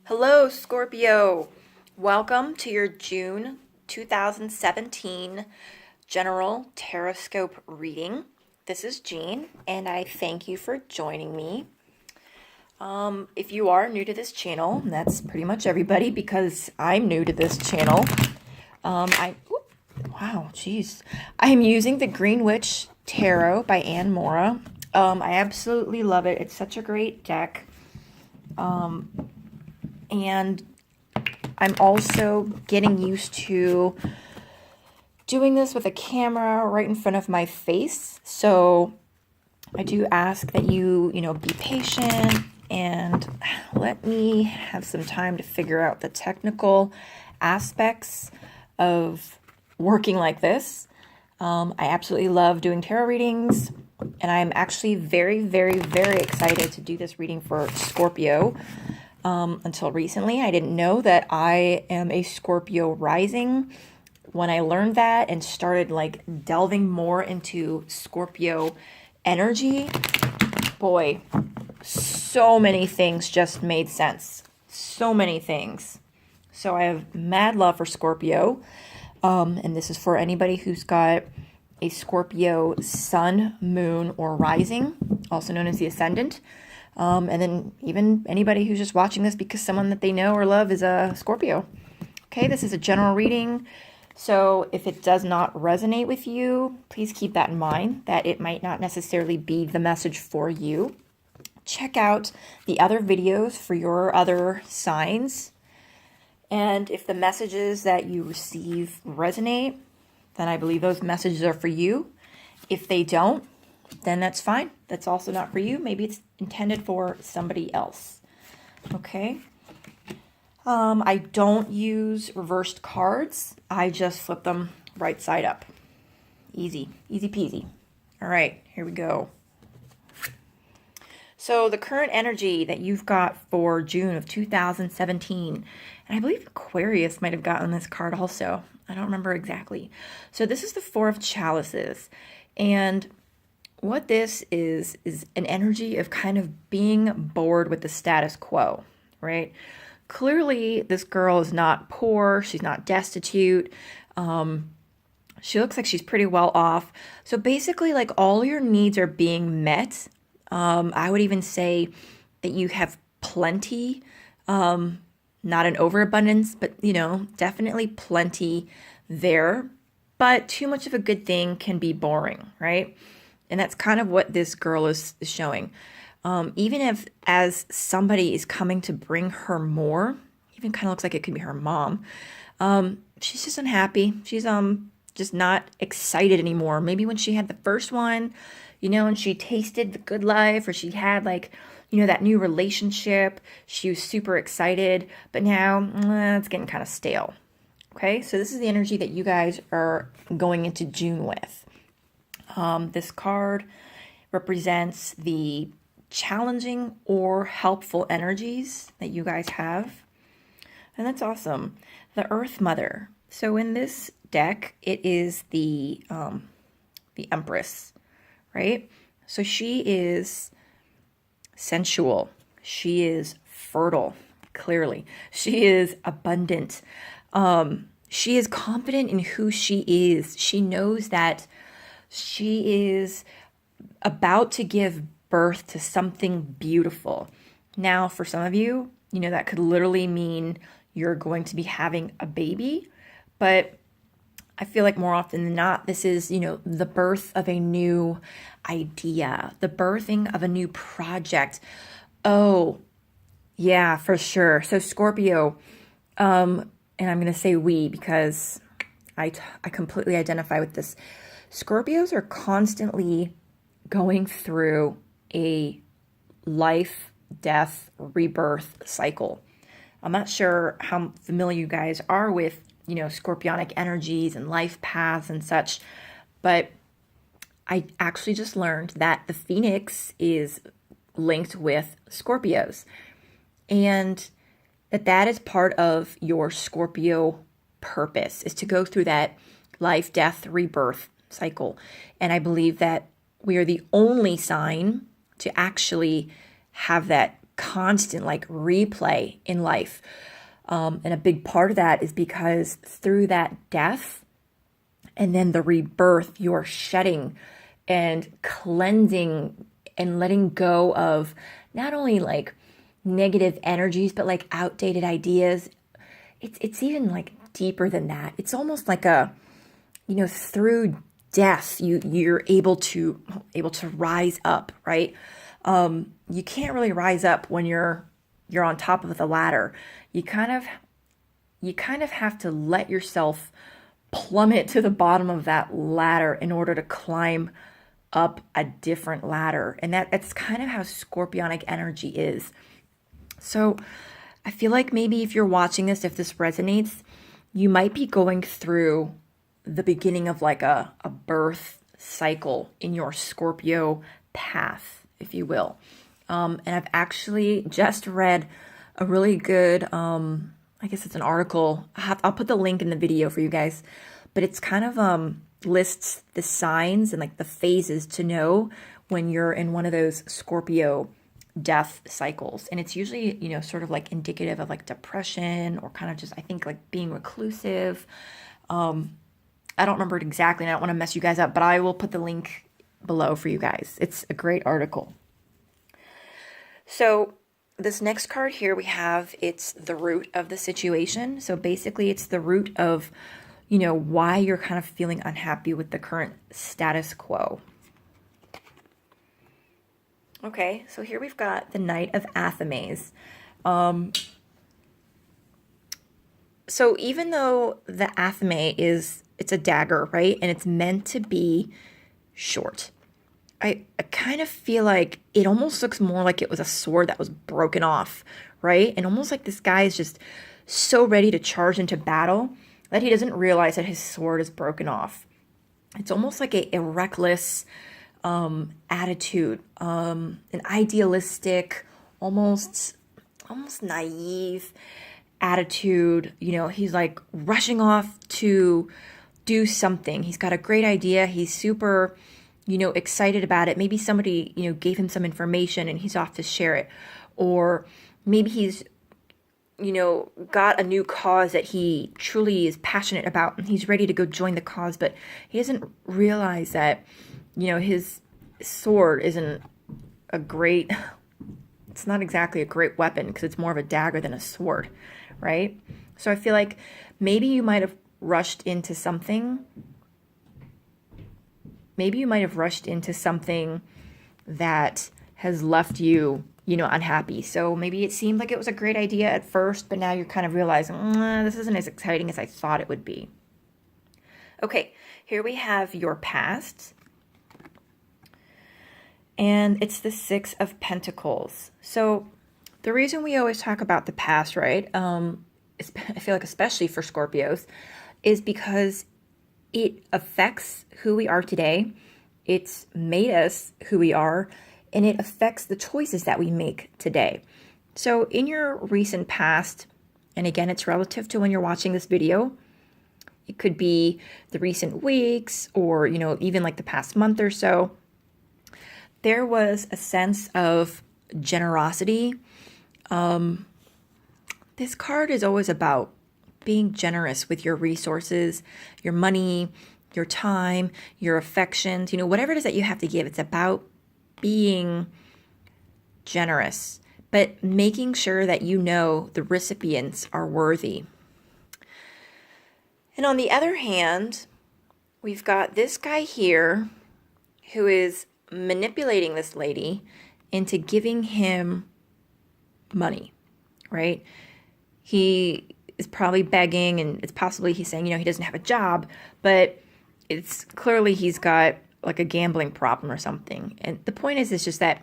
Hello, Scorpio. Welcome to your June 2017 General Taroscope reading. This is Jean, and I thank you for joining me. If you are new to this channel, and that's pretty much everybody because I'm new to this channel. Wow, geez. I am using the Green Witch Tarot by Anne Mora. I absolutely love it. It's such a great deck. And I'm also getting used to doing this with a camera right in front of my face. So I do ask that you be patient and let me have some time to figure out the technical aspects of working like this. I absolutely love doing tarot readings, and I'm actually very, very, very excited to do this reading for Scorpio. Until recently, I didn't know that I am a Scorpio rising. When I learned that and started delving more into Scorpio energy, boy, so many things just made sense. So many things. So I have mad love for Scorpio. And this is for anybody who's got a Scorpio sun, moon, or rising, also known as the ascendant. And then even anybody who's just watching this because someone that they know or love is a Scorpio. Okay, this is a general reading. So if it does not resonate with you, please keep that in mind, that it might not necessarily be the message for you. Check out the other videos for your other signs. And if the messages that you receive resonate, then I believe those messages are for you. If they don't, then that's fine. That's also not for you. Maybe it's intended for somebody else. Okay. I don't use reversed cards. I just flip them right side up. Easy peasy. All right, here we go. So the current energy that you've got for June of 2017, and I believe Aquarius might have gotten this card also. I don't remember exactly. So this is the Four of Chalices, and what this is an energy of kind of being bored with the status quo, right? Clearly, this girl is not poor. She's not destitute. She looks like she's pretty well off. So basically, all your needs are being met. I would even say that you have plenty, not an overabundance, but, definitely plenty there. But too much of a good thing can be boring, right? And that's kind of what this girl is showing. Even if as somebody is coming to bring her more, even kind of looks like it could be her mom, she's just unhappy. She's just not excited anymore. Maybe when she had the first one, and she tasted the good life, or she had that new relationship, she was super excited, but now it's getting kind of stale. Okay, so this is the energy that you guys are going into June with. This card represents the challenging or helpful energies that you guys have. And that's awesome. The Earth Mother. So in this deck, it is the Empress, right? So she is sensual. She is fertile, clearly. She is abundant. She is confident in who she is. She knows that she is about to give birth to something beautiful. Now, for some of you, that could literally mean you're going to be having a baby, but I feel like more often than not, this is, the birth of a new idea, the birthing of a new project. Oh, yeah, for sure. So Scorpio, and I'm going to say we because I completely identify with this. Scorpios are constantly going through a life, death, rebirth cycle. I'm not sure how familiar you guys are with, scorpionic energies and life paths and such, but I actually just learned that the Phoenix is linked with Scorpios, and that is part of your Scorpio purpose, is to go through that life, death, rebirth cycle. And I believe that we are the only sign to actually have that constant like replay in life. And a big part of that is because through that death and then the rebirth, you're shedding and cleansing and letting go of not only like negative energies, but like outdated ideas. It's even like deeper than that. It's almost like a, through death, you're able to rise up, right? You can't really rise up when you're on top of the ladder. You kind of have to let yourself plummet to the bottom of that ladder in order to climb up a different ladder. And that's kind of how scorpionic energy is. So I feel like maybe if you're watching this, if this resonates, you might be going through the beginning of like a birth cycle in your Scorpio path, if you will. And I've actually just read a really good, I guess it's an article. I'll put the link in the video for you guys, but it's kind of lists the signs and like the phases to know when you're in one of those Scorpio death cycles. And it's usually, sort of like indicative of like depression or kind of just, I think, like being reclusive. I don't remember it exactly, and I don't want to mess you guys up, but I will put the link below for you guys. It's a great article. So this next card here we have, it's the root of the situation. So basically it's the root of, why you're kind of feeling unhappy with the current status quo. Okay, so here we've got the Knight of Athames. So even though the athame it's a dagger, right? And it's meant to be short. I kind of feel like it almost looks more like it was a sword that was broken off, right? And almost like this guy is just so ready to charge into battle that he doesn't realize that his sword is broken off. It's almost like a reckless attitude, an idealistic, almost naive attitude. He's like rushing off to do something. He's got a great idea. He's super, excited about it. Maybe somebody, gave him some information and he's off to share it. Or maybe he's, got a new cause that he truly is passionate about and he's ready to go join the cause, but he doesn't realize that, his sword isn't it's not exactly a great weapon because it's more of a dagger than a sword, right? So I feel like maybe you might have rushed into something. Maybe you might have rushed into something that has left you, unhappy. So maybe it seemed like it was a great idea at first, but now you're kind of realizing, this isn't as exciting as I thought it would be. Okay, here we have your past. And it's the Six of Pentacles. So the reason we always talk about the past, right? I feel like especially for Scorpios, is because it affects who we are today. It's made us who we are, and it affects the choices that we make today. So in your recent past, and again, it's relative to when you're watching this video, it could be the recent weeks or, even like the past month or so, there was a sense of generosity. This card is always about being generous with your resources, your money, your time, your affections, whatever it is that you have to give. It's about being generous, but making sure that the recipients are worthy. And on the other hand, we've got this guy here who is manipulating this lady into giving him money, right? He is probably begging, and it's possibly he's saying, he doesn't have a job, but it's clearly he's got like a gambling problem or something. And the point is, it's just that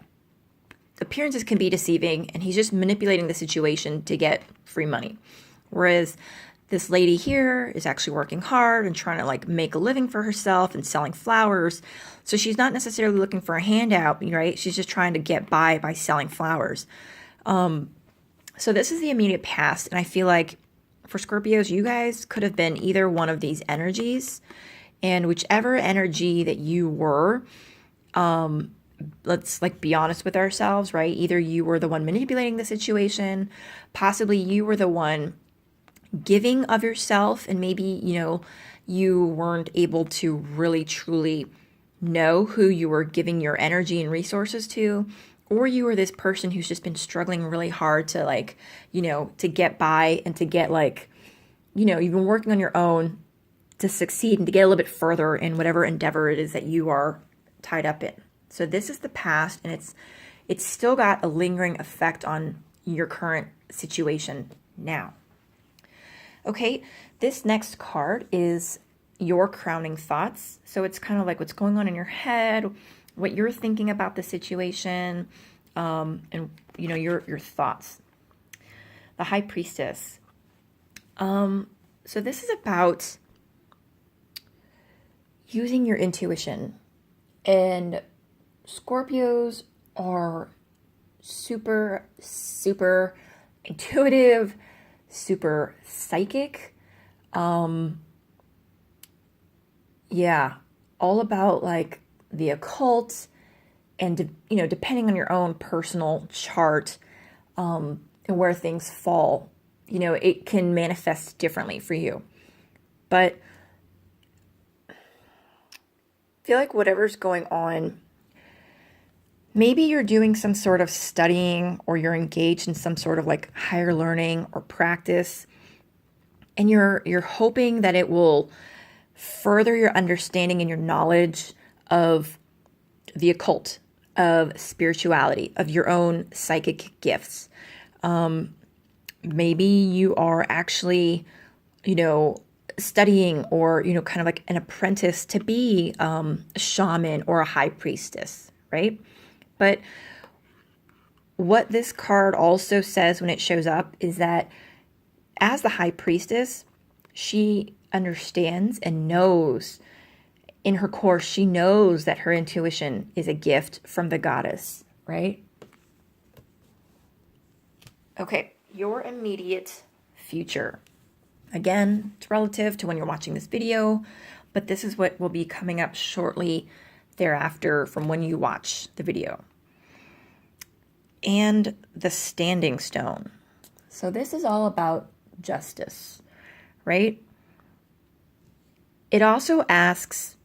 appearances can be deceiving, and he's just manipulating the situation to get free money. Whereas this lady here is actually working hard and trying to like make a living for herself and selling flowers. So she's not necessarily looking for a handout, right? She's just trying to get by selling flowers. So this is the immediate past. And I feel like for Scorpios, you guys could have been either one of these energies, and whichever energy that you were, let's like be honest with ourselves, right? Either you were the one manipulating the situation, possibly you were the one giving of yourself, and maybe, you weren't able to really truly know who you were giving your energy and resources to, or you were this person who's just been struggling really hard to like, to get by and to get like, you've been working on your own to succeed and to get a little bit further in whatever endeavor it is that you are tied up in. So this is the past, and it's still got a lingering effect on your current situation now. Okay, this next card is your crowning thoughts. So it's kind of like what's going on in your head, what you're thinking about the situation, and your thoughts. The High Priestess. So this is about using your intuition. And Scorpios are super, super intuitive, super psychic. Yeah, all about like the occult, and depending on your own personal chart, and where things fall, it can manifest differently for you. But I feel like whatever's going on, maybe you're doing some sort of studying, or you're engaged in some sort of like higher learning or practice, and you're hoping that it will further your understanding and your knowledge of the occult, of spirituality, of your own psychic gifts. Maybe you are actually, studying, or, kind of like an apprentice to be a shaman or a high priestess, right? But what this card also says when it shows up is that as the high priestess, she understands and knows in her core, she knows that her intuition is a gift from the goddess, right? Okay, your immediate future. Again, it's relative to when you're watching this video, but this is what will be coming up shortly thereafter from when you watch the video. And the Standing Stone. So this is all about justice, right? It also asks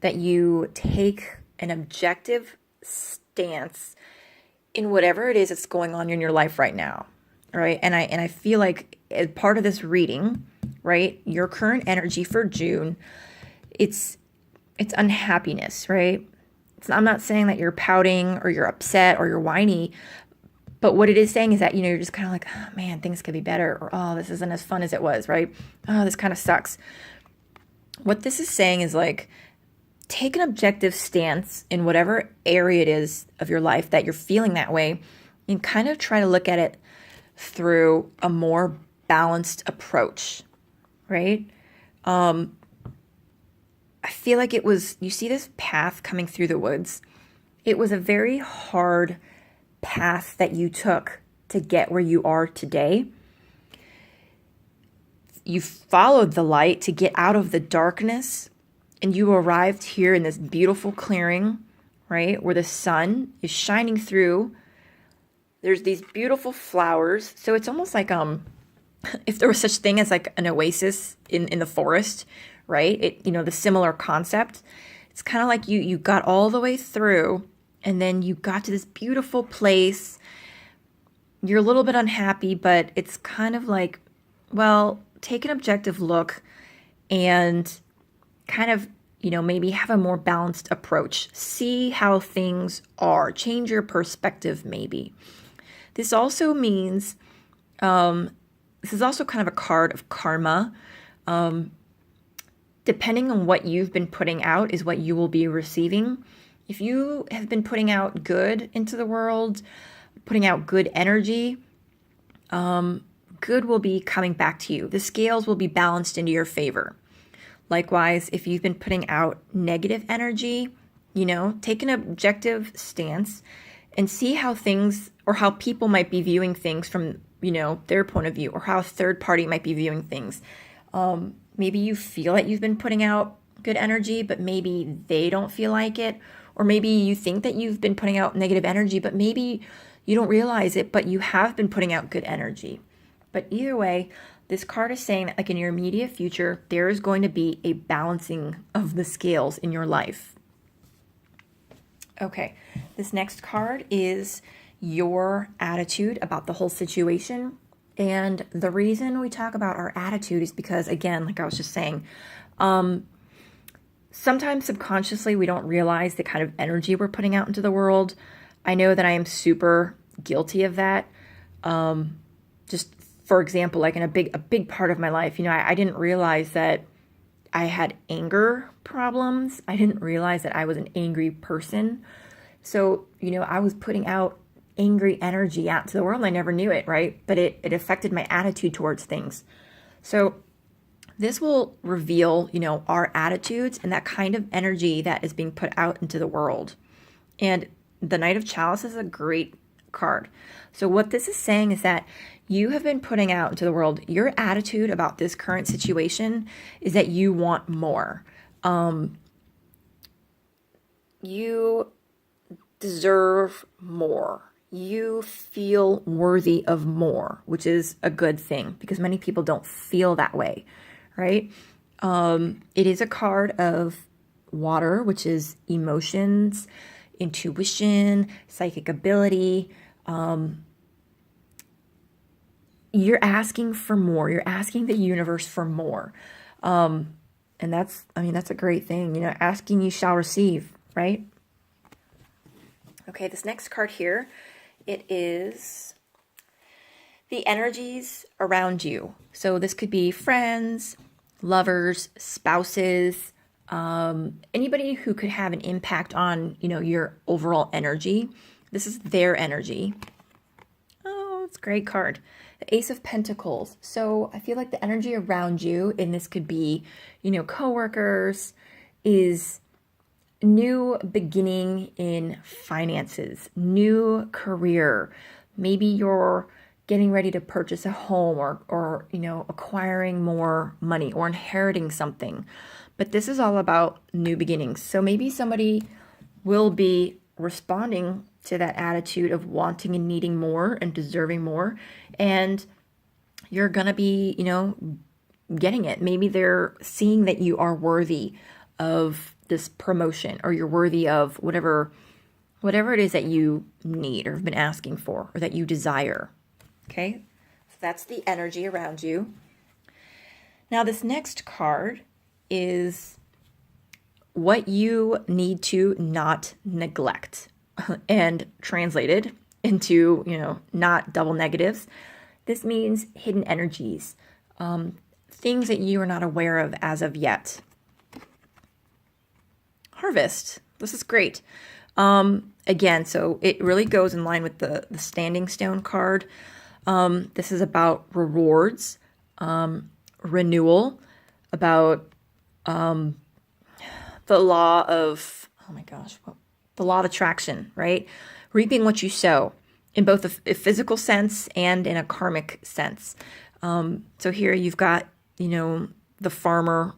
that you take an objective stance in whatever it is that's going on in your life right now, right? And I feel like as part of this reading, right, your current energy for June, it's unhappiness, right? I'm not saying that you're pouting or you're upset or you're whiny, but what it is saying is that, you're just kind of like, oh, man, things could be better, or, oh, this isn't as fun as it was, right? Oh, this kind of sucks. What this is saying is like, take an objective stance in whatever area it is of your life that you're feeling that way, and kind of try to look at it through a more balanced approach, right? I feel like you see this path coming through the woods. It was a very hard path that you took to get where you are today. You followed the light to get out of the darkness, and you arrived here in this beautiful clearing, right, where the sun is shining through. There's these beautiful flowers. So it's almost like if there was such thing as like an oasis in the forest, right? The similar concept. It's kind of like you got all the way through, and then you got to this beautiful place. You're a little bit unhappy, but it's kind of like, well, take an objective look and kind of, maybe have a more balanced approach. See how things are. Change your perspective, maybe. This also means, this is also kind of a card of karma. Depending on what you've been putting out is what you will be receiving. If you have been putting out good into the world, putting out good energy, good will be coming back to you. The scales will be balanced into your favor. Likewise, if you've been putting out negative energy, take an objective stance and see how things, or how people might be viewing things from, their point of view, or how a third party might be viewing things. Maybe you feel that you've been putting out good energy, but maybe they don't feel like it, Or maybe you think that you've been putting out negative energy, but maybe you don't realize it, but you have been putting out good energy. But either way, this card is saying that like in your immediate future, there is going to be a balancing of the scales in your life. Okay, this next card is your attitude about the whole situation. And the reason we talk about our attitude is because, again, like I was just saying, sometimes subconsciously we don't realize the kind of energy we're putting out into the world. I know that I am super guilty of that. Just for example, like in a big part of my life, I didn't realize that I had anger problems. I didn't realize that I was an angry person. So, I was putting out angry energy out to the world. I never knew it, right? But it affected my attitude towards things. So this will reveal, our attitudes and that kind of energy that is being put out into the world. And the Knight of Chalice is a great card. So what this is saying is that you have been putting out into the world, your attitude about this current situation is that you want more. You deserve more. You feel worthy of more, which is a good thing because many people don't feel that way, right? It is a card of water, which is emotions, intuition, psychic ability. You're asking for more. You're asking the universe for more. And that's a great thing. Asking you shall receive, right? Okay, this next card here, it is the energies around you. So this could be friends, lovers, spouses, anybody who could have an impact on, your overall energy. This is their energy. Oh, it's a great card. The Ace of Pentacles. So I feel like the energy around you, and this could be, coworkers, is new beginning in finances, new career. Maybe you're getting ready to purchase a home or acquiring more money or inheriting something. But this is all about new beginnings. So maybe somebody will be responding to that attitude of wanting and needing more and deserving more. And you're going to be, getting it. Maybe they're seeing that you are worthy of this promotion, or you're worthy of whatever it is that you need or have been asking for or that you desire. Okay? So that's the energy around you. Now this next card is what you need to not neglect. And translated into, not double negatives. This means hidden energies, things that you are not aware of as of yet. Harvest. This is great. Again, so it really goes in line with the Standing Stone card. This is about rewards, renewal, about the law of, the law of attraction, right? Reaping what you sow in both a physical sense and in a karmic sense. So here you've got, the farmer,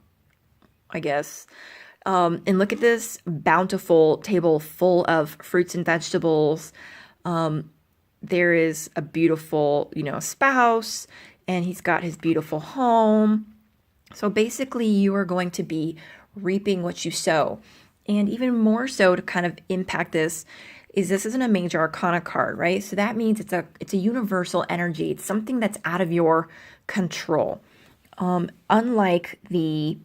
I guess. And look at this bountiful table full of fruits and vegetables. There is a beautiful, spouse, and he's got his beautiful home. So basically you are going to be reaping what you sow. And even more so to kind of impact this isn't a major arcana card, right? So that means it's a universal energy. It's something that's out of your control. Unlike the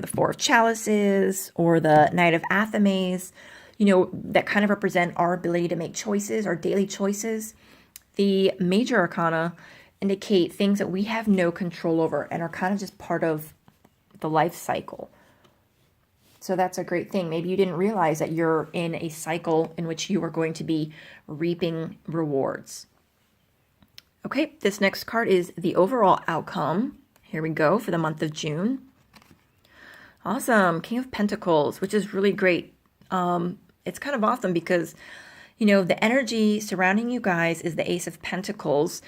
Four of Chalices or the Knight of Athames, that kind of represent our ability to make choices, our daily choices. The major arcana indicate things that we have no control over and are kind of just part of the life cycle. So that's a great thing. Maybe you didn't realize that you're in a cycle in which you are going to be reaping rewards. Okay, this next card is the overall outcome. Here we go for the month of June. Awesome. King of Pentacles, which is really great. It's kind of awesome because, the energy surrounding you guys is the Ace of Pentacles.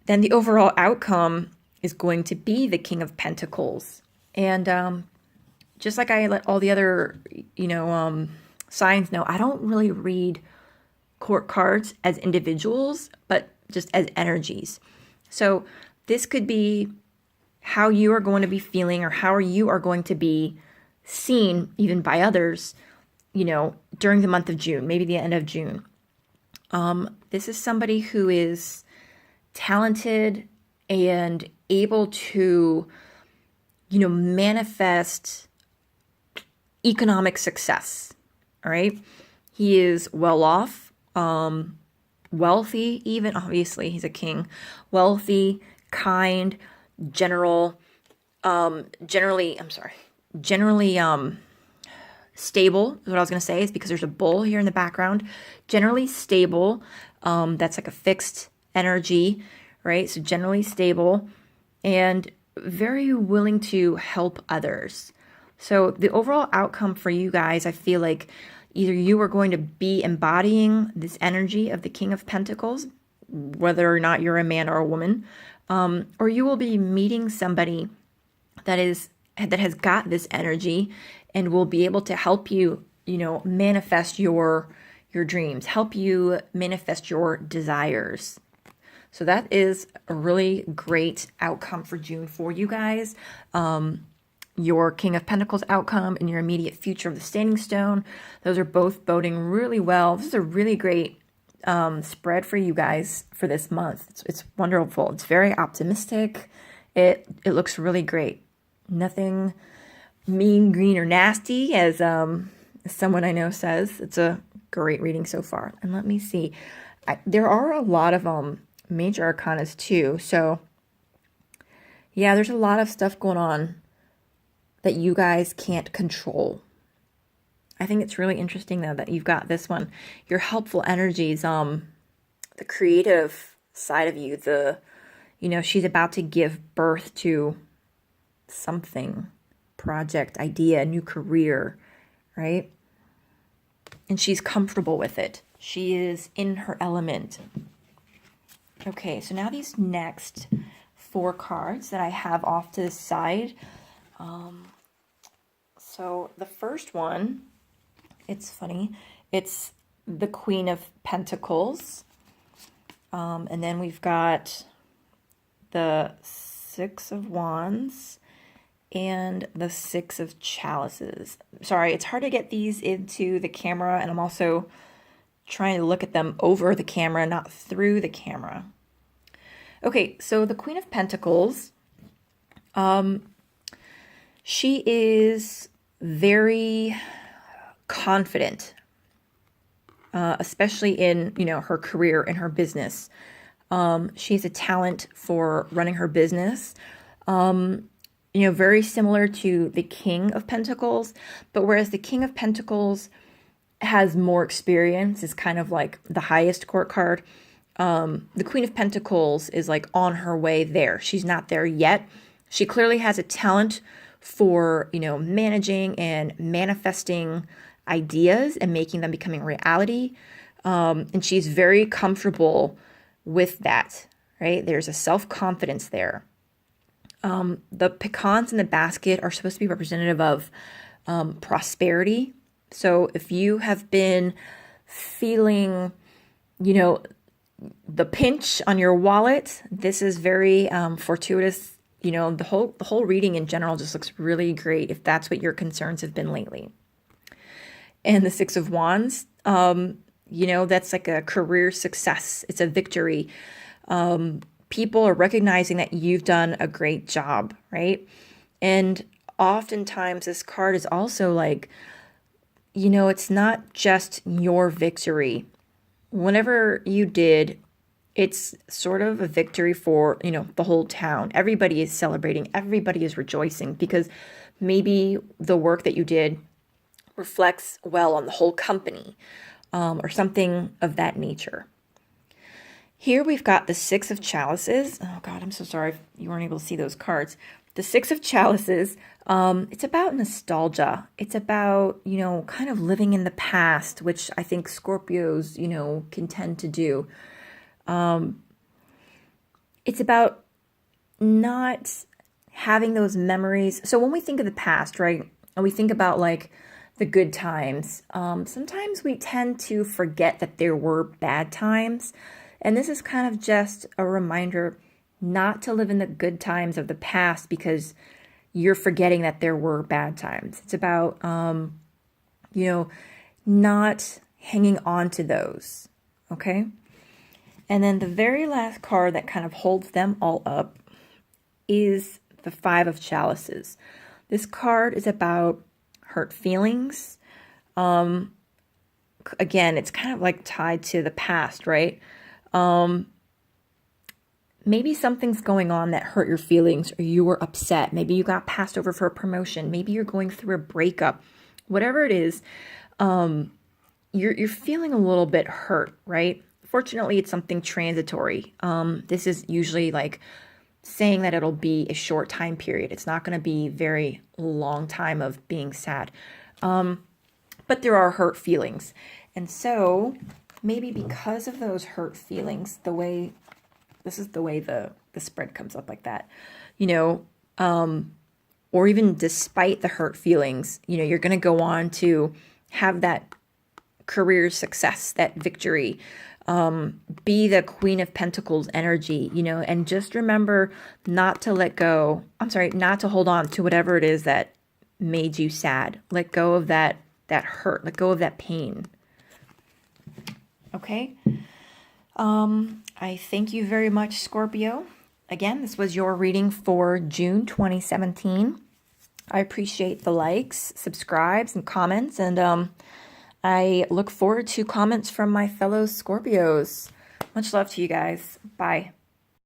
Then the overall outcome is going to be the King of Pentacles. And just like I let all the other, signs know, I don't really read court cards as individuals, but just as energies. So this could be how you are going to be feeling, or how you are going to be seen even by others, during the month of June, maybe the end of June. This is somebody who is talented and able to, manifest economic success. All right. He is well off, wealthy, even obviously he's a king, wealthy, kind, generally, stable is what I was going to say, is because there's a bull here in the background. Generally stable. That's like a fixed energy, right? So generally stable and very willing to help others. So the overall outcome for you guys, I feel like either you are going to be embodying this energy of the King of Pentacles, whether or not you're a man or a woman, or you will be meeting somebody that has got this energy and will be able to help you, manifest your dreams, help you manifest your desires. So that is a really great outcome for June for you guys. Your King of Pentacles outcome and your immediate future of the Standing Stone, those are both boding really well. This is a really great spread for you guys for this month. It's wonderful. It's very optimistic. It looks really great. Nothing mean, green, or nasty, as someone I know says. It's a great reading so far. And let me see. There are a lot of major arcanas too. So yeah, there's a lot of stuff going on that you guys can't control. I think it's really interesting though that you've got this one. Your helpful energies, the creative side of you, she's about to give birth to something, project, idea, new career, right? And she's comfortable with it. She is in her element. Okay, so now these next 4 cards that I have off to the side. So the first one, it's funny. It's the Queen of Pentacles. And then we've got the 6 of Wands and the 6 of Chalices. Sorry, it's hard to get these into the camera, and I'm also trying to look at them over the camera, not through the camera. Okay, so the Queen of Pentacles, she is very confident, especially in, her career and her business. She has a talent for running her business, very similar to the King of Pentacles, but whereas the King of Pentacles has more experience, is kind of like the highest court card, the Queen of Pentacles is like on her way there. She's not there yet. She clearly has a talent for, managing and manifesting ideas and making them becoming reality. And she's very comfortable with that, right? There's a self-confidence there. The pecans in the basket are supposed to be representative of prosperity. So if you have been feeling, the pinch on your wallet, this is very fortuitous. The whole reading in general just looks really great if that's what your concerns have been lately. And the 6 of Wands, that's like a career success. It's a victory. People are recognizing that you've done a great job, right? And oftentimes this card is also like, it's not just your victory. Whenever you did, it's sort of a victory for, the whole town. Everybody is celebrating. Everybody is rejoicing because maybe the work that you did reflects well on the whole company, or something of that nature. Here we've got the 6 of Chalices. Oh God, I'm so sorry if you weren't able to see those cards. The 6 of Chalices, it's about nostalgia. It's about, kind of living in the past, which I think Scorpios, can tend to do. It's about not having those memories. So when we think of the past, right, and we think about like the good times, sometimes we tend to forget that there were bad times. And this is kind of just a reminder not to live in the good times of the past because you're forgetting that there were bad times. It's about, not hanging on to those. Okay. And then the very last card that kind of holds them all up is the Five of Chalices. This card is about hurt feelings. Again, it's kind of like tied to the past, right? Maybe something's going on that hurt your feelings, or you were upset. Maybe you got passed over for a promotion. Maybe you're going through a breakup. Whatever it is, you're feeling a little bit hurt, right? Fortunately, it's something transitory. This is usually like saying that it'll be a short time period. It's not going to be very long time of being sad. But there are hurt feelings. And so maybe because of those hurt feelings, this is the way the spread comes up like that, or even despite the hurt feelings, you're going to go on to have that career success, that victory, be the Queen of Pentacles energy, and just remember not to not to hold on to whatever it is that made you sad. Let go of that hurt, let go of that pain. Okay. I thank you very much, Scorpio. Again, this was your reading for June 2017. I appreciate the likes, subscribes, and comments, and I look forward to comments from my fellow Scorpios. Much love to you guys. Bye.